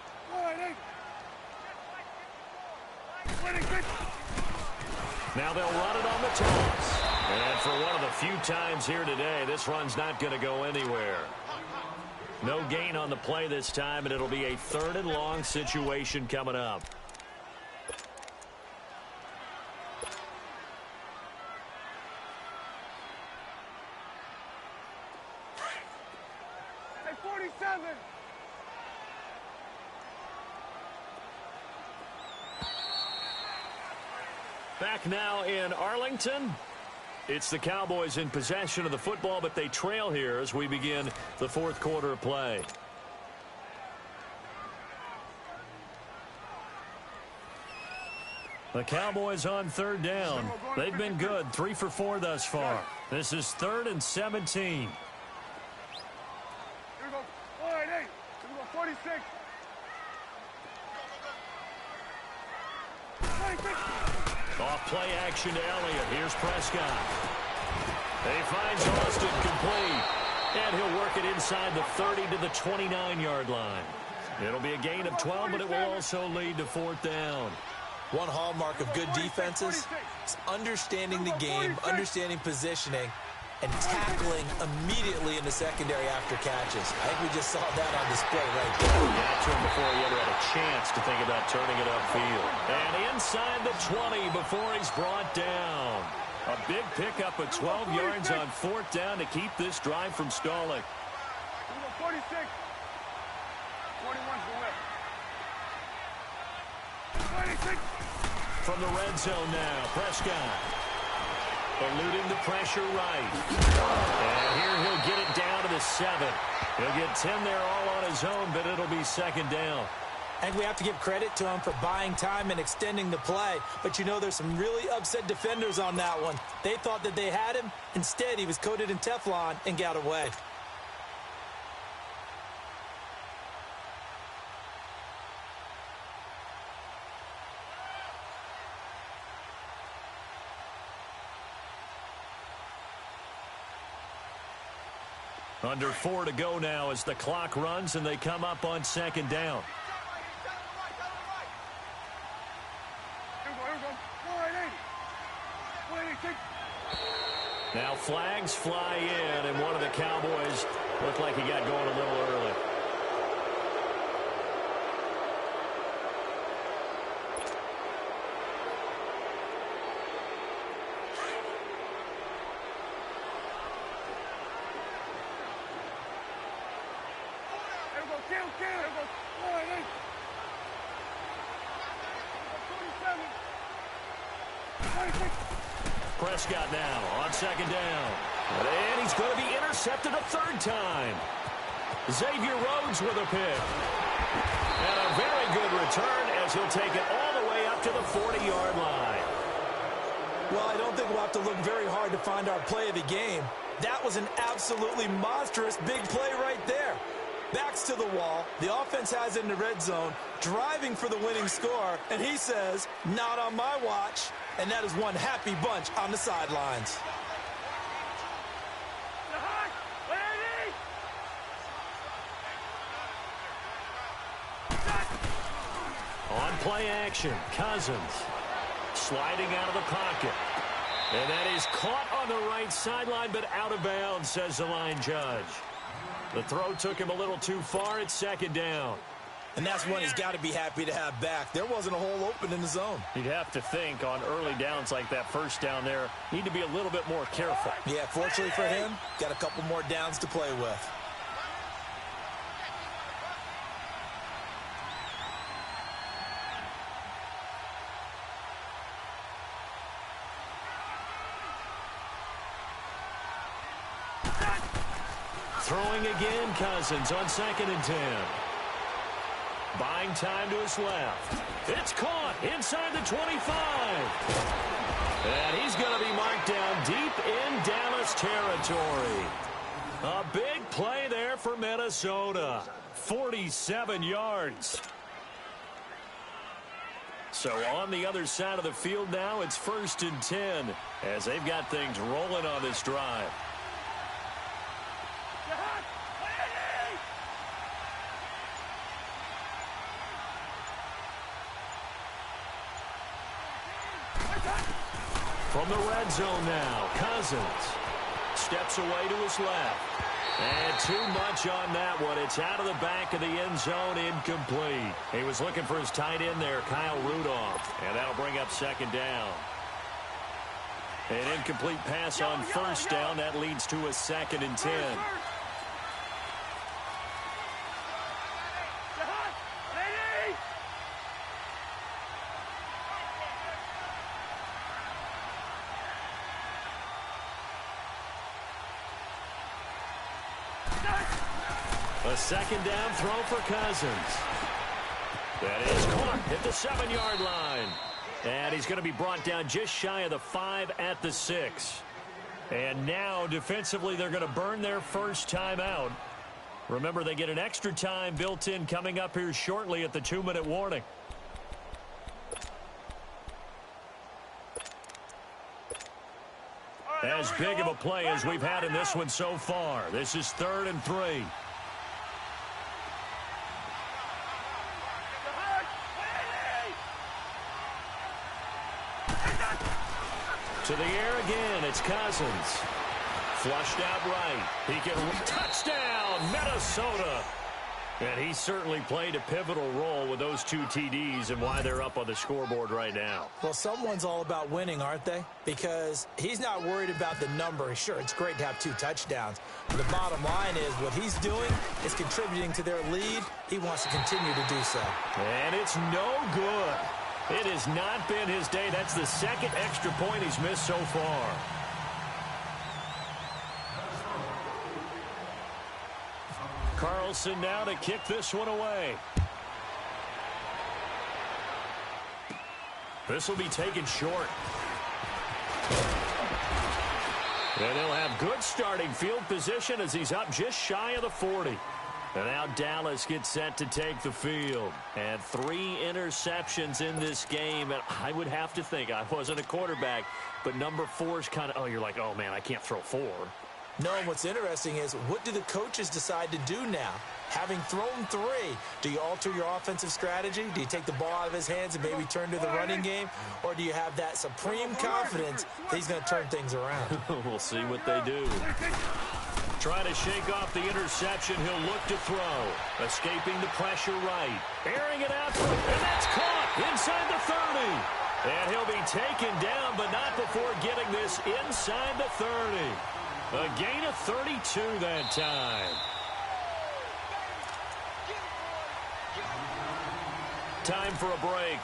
Now they'll run it on the toss. And for one of the few times here today, this run's not going to go anywhere. No gain on the play this time, and it'll be a 3rd and long situation coming up. Hey, 47. Back now in Arlington. It's the Cowboys in possession of the football, but they trail here as we begin the 4th quarter of play. The Cowboys on 3rd down. They've been good, 3 for 4 thus far. This is 3rd and 17. Here we go. Wide eight. Here we go. 46. 46. Off play action to Elliott. Here's Prescott. He finds Austin complete. And he'll work it inside the 30 to the 29-yard line. It'll be a gain of 12, but it will also lead to 4th down. One hallmark of good defenses is understanding the game, understanding positioning, and tackling immediately in the secondary after catches. I think we just saw that on display right there. Got to him before he ever had a chance to think about turning it upfield. And inside the 20 before he's brought down. A big pickup of 12 yards on 4th down to keep this drive from stalling. 46. 41's the whip. 26. From the red zone now, Prescott. Eluding the pressure right. And here he'll get it down to the 7. He'll get 10 there all on his own, but it'll be 2nd down. I think we have to give credit to him for buying time and extending the play. But, you know, there's some really upset defenders on that one. They thought that they had him. Instead, he was coated in Teflon and got away. Under 4 to go now as the clock runs and they come up on second down. Now flags fly in, and one of the Cowboys looked like he got going a little early. Prescott now on second down. And he's going to be intercepted a third time. Xavier Rhodes with a pick. And a very good return as he'll take it all the way up to the 40-yard line. Well, I don't think we'll have to look very hard to find our play of the game. That was an absolutely monstrous big play right there. Backs to the wall. The offense has it in the red zone, driving for the winning score. And he says, not on my watch. And that is one happy bunch on the sidelines. On play action, Cousins sliding out of the pocket. And that is caught on the right sideline, but out of bounds, says the line judge. The throw took him a little too far. It's second down. And that's one he's got to be happy to have back. There wasn't a hole open in the zone. You'd have to think on early downs like that first down there, need to be a little bit more careful. Yeah, fortunately for him, got a couple more downs to play with. Throwing again, Cousins on 2nd and 10. Buying time to his left. It's caught inside the 25. And he's going to be marked down deep in Dallas territory. A big play there for Minnesota. 47 yards. So on the other side of the field now, it's 1st and 10 as they've got things rolling on this drive. From the red zone now, Cousins steps away to his left. And too much on that one. It's out of the back of the end zone, incomplete. He was looking for his tight end there, Kyle Rudolph. And that'll bring up 2nd down. An incomplete pass on 1st down. That leads to a 2nd and 10. A 2nd down throw for Cousins. That is caught at the 7-yard line. And he's going to be brought down just shy of the 5 at the 6. And now defensively they're going to burn their first timeout. Remember, they get an extra time built in coming up here shortly at the 2-minute warning. As big of a play as we've had in this one so far. This is 3rd and 3. To the air again, it's Cousins. Flushed out right. He can touchdown, Minnesota. And he certainly played a pivotal role with those 2 TDs and why they're up on the scoreboard right now. Well, someone's all about winning, aren't they? Because he's not worried about the number. Sure, it's great to have 2 touchdowns. But the bottom line is what he's doing is contributing to their lead. He wants to continue to do so. And it's no good. It has not been his day. That's the 2nd extra point he's missed so far. Carlson now to kick this one away. This will be taken short. And they'll have good starting field position as he's up just shy of the 40. And now Dallas gets set to take the field. And 3 interceptions in this game. And I would have to think, I wasn't a quarterback, but number 4 is kind of, oh, you're like, oh, man, I can't throw 4. No, and what's interesting is, what do the coaches decide to do now? Having thrown 3, do you alter your offensive strategy? Do you take the ball out of his hands and maybe turn to the running game? Or do you have that supreme confidence that he's going to turn things around? We'll see what they do. Trying to shake off the interception. He'll look to throw. Escaping the pressure right. Airing it out, and that's caught inside the 30. And he'll be taken down, but not before getting this inside the 30. A gain of 32 that time. Time for a break.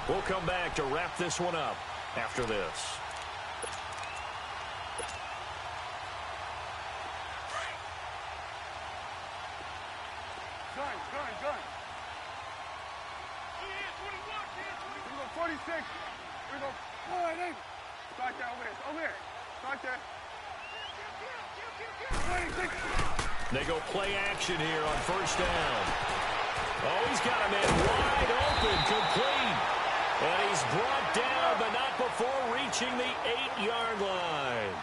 We'll come back to wrap this one up after this. Gun. Here we go, 46. Here we go. Oh, it ain't. Start there, over there. Start there. 26. They go play action here on first down. Oh, he's got a man wide open, complete. And he's brought down, but not before reaching the 8-yard line.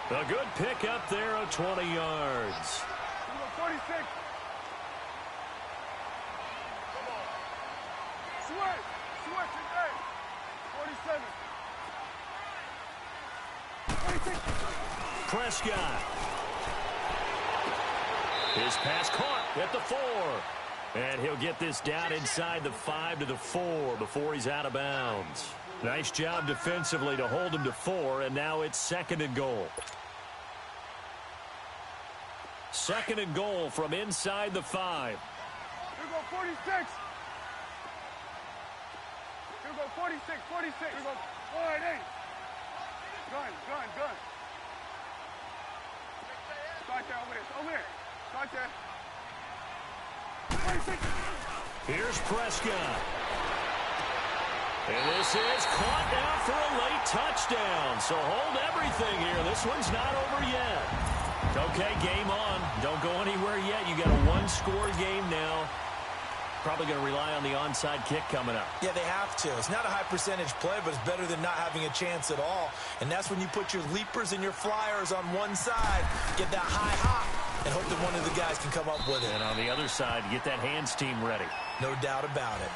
A good pickup there of 20 yards. Here we go, 46. Switch, hey. 47. 46. Prescott. His pass caught at the 4. And he'll get this down inside the 5 to the 4 before he's out of bounds. Nice job defensively to hold him to 4, and now it's 2nd and goal. 2nd and goal from inside the 5. Here we go, 46. Here we go, 46. Here we go, 48. Gun. Start there, over there. Start there. 46. Here's Prescott. And this is caught down for a late touchdown. So hold everything here. This one's not over yet. Okay, game on. Don't go anywhere yet. You got a 1-score game now. Probably going to rely on the onside kick coming up. Yeah, they have to. It's not a high percentage play, but it's better than not having a chance at all. And that's when you put your leapers and your flyers on one side, get that high hop, and hope that one of the guys can come up with it. And on the other side, get that hands team ready. No doubt about it.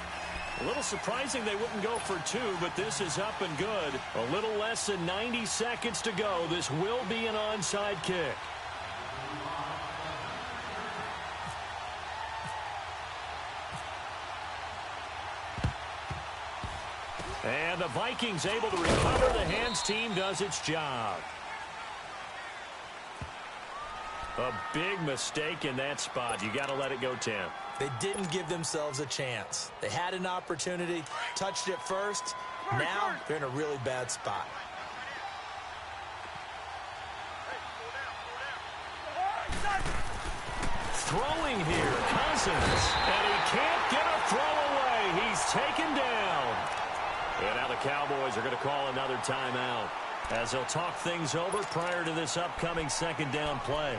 A little surprising they wouldn't go for 2, but this is up and good. A little less than 90 seconds to go. This will be an onside kick. And the Vikings able to recover. The hands team does its job. A big mistake in that spot. You got to let it go, Tim. They didn't give themselves a chance. They had an opportunity, touched it first. Now they're in a really bad spot. Throwing here, Cousins. And he can't get a throw away. He's taken down. And now the Cowboys are going to call another timeout as they'll talk things over prior to this upcoming 2nd down play.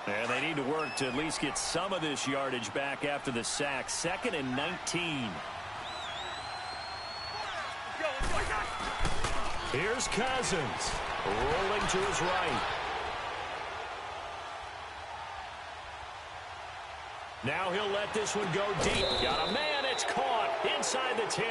And they need to work to at least get some of this yardage back after the sack. 2nd and 19. Here's Cousins rolling to his right. Now he'll let this one go deep. Got a man. It's caught inside the 10.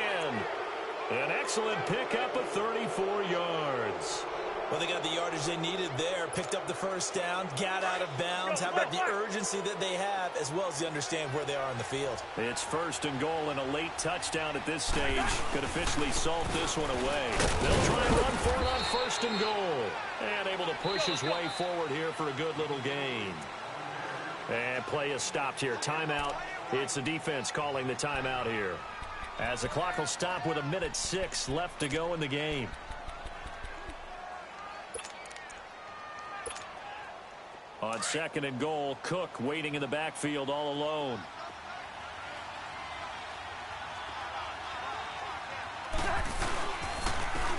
An excellent pickup of 34 yards. Well, they got the yardage they needed there. Picked up the first down. Got out of bounds. How about the urgency that they have, as well as they understand where they are on the field? It's 1st and goal and a late touchdown at this stage. Could officially salt this one away. They'll try and run for it on 1st and goal. And able to push his way forward here for a good little gain. And play is stopped here. Timeout. It's the defense calling the timeout here, as the clock will stop with 1:06 left to go in the game. On 2nd and goal, Cook waiting in the backfield all alone.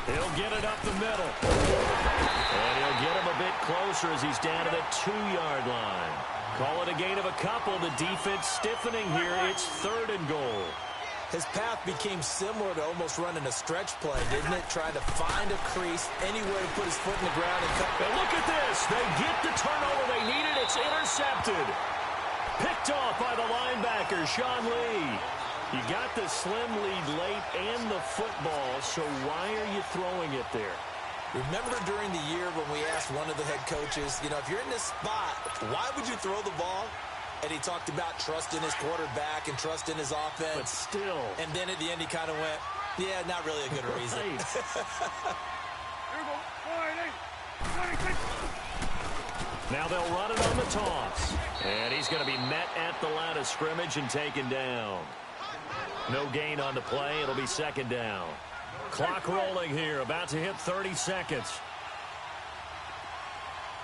He'll get it up the middle. And he'll get him a bit closer as he's down to the 2-yard line. Call it a gain of a couple. The defense stiffening here. It's 3rd and goal. His path became similar to almost running a stretch play, didn't it? Trying to find a crease, anywhere to put his foot in the ground and cut. And look at this. They get the turnover they needed. It's intercepted. Picked off by the linebacker, Sean Lee. You got the slim lead late and the football, so why are you throwing it there? Remember during the year when we asked one of the head coaches, you know, if you're in this spot, why would you throw the ball? And he talked about trusting his quarterback and trusting his offense. But still. And then at the end he kind of went, yeah, not really a good reason. Here we go. 4-8. 26. Now they'll run it on the toss. And he's going to be met at the line of scrimmage and taken down. No gain on the play. It'll be second down. Clock rolling here. About to hit 30 seconds.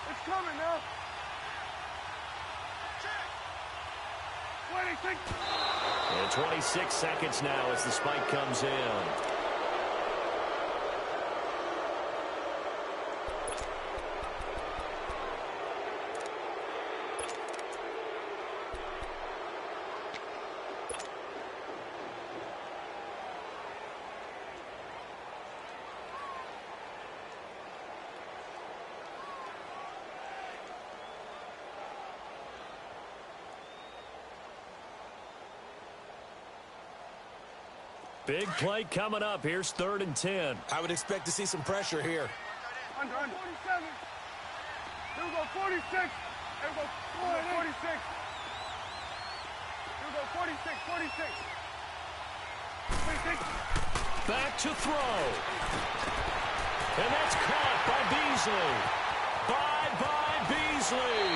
It's coming now. 26. And 26 seconds now as the spike comes in. Big play coming up. Here's 3rd and 10. I would expect to see some pressure here. Under 47. Here we go, 46. Here we go, 46. Here we go, 46, 46. 26. Back to throw. And that's caught by Beasley. By Beasley.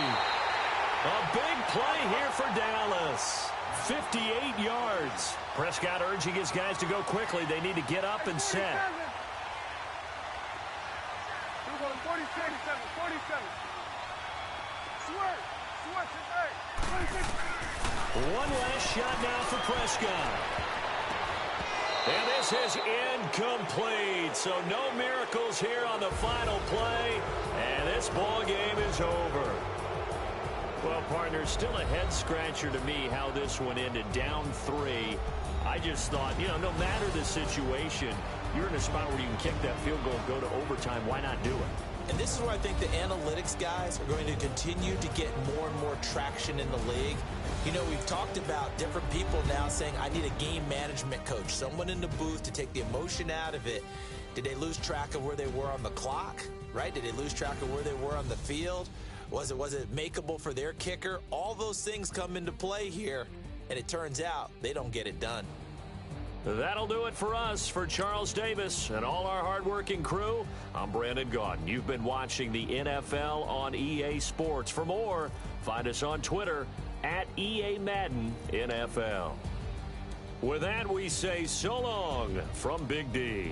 A big play here for Dallas. 58 yards. Prescott urging his guys to go quickly. They need to get up and set. We're going 47. One last shot now for Prescott. And this is incomplete. So no miracles here on the final play. And this ball game is over. Well, partner, still a head-scratcher to me how this one ended, down 3. I just thought, you know, no matter the situation, you're in a spot where you can kick that field goal and go to overtime. Why not do it? And this is where I think the analytics guys are going to continue to get more and more traction in the league. You know, we've talked about different people now saying, I need a game management coach, someone in the booth to take the emotion out of it. Did they lose track of where they were on the clock, right? Did they lose track of where they were on the field? Was it makeable for their kicker? All those things come into play here, and it turns out they don't get it done. That'll do it for us. For Charles Davis and all our hardworking crew, I'm Brandon Gaudin. You've been watching the NFL on EA Sports. For more, find us on Twitter at EA Madden NFL. With that, we say so long from Big D.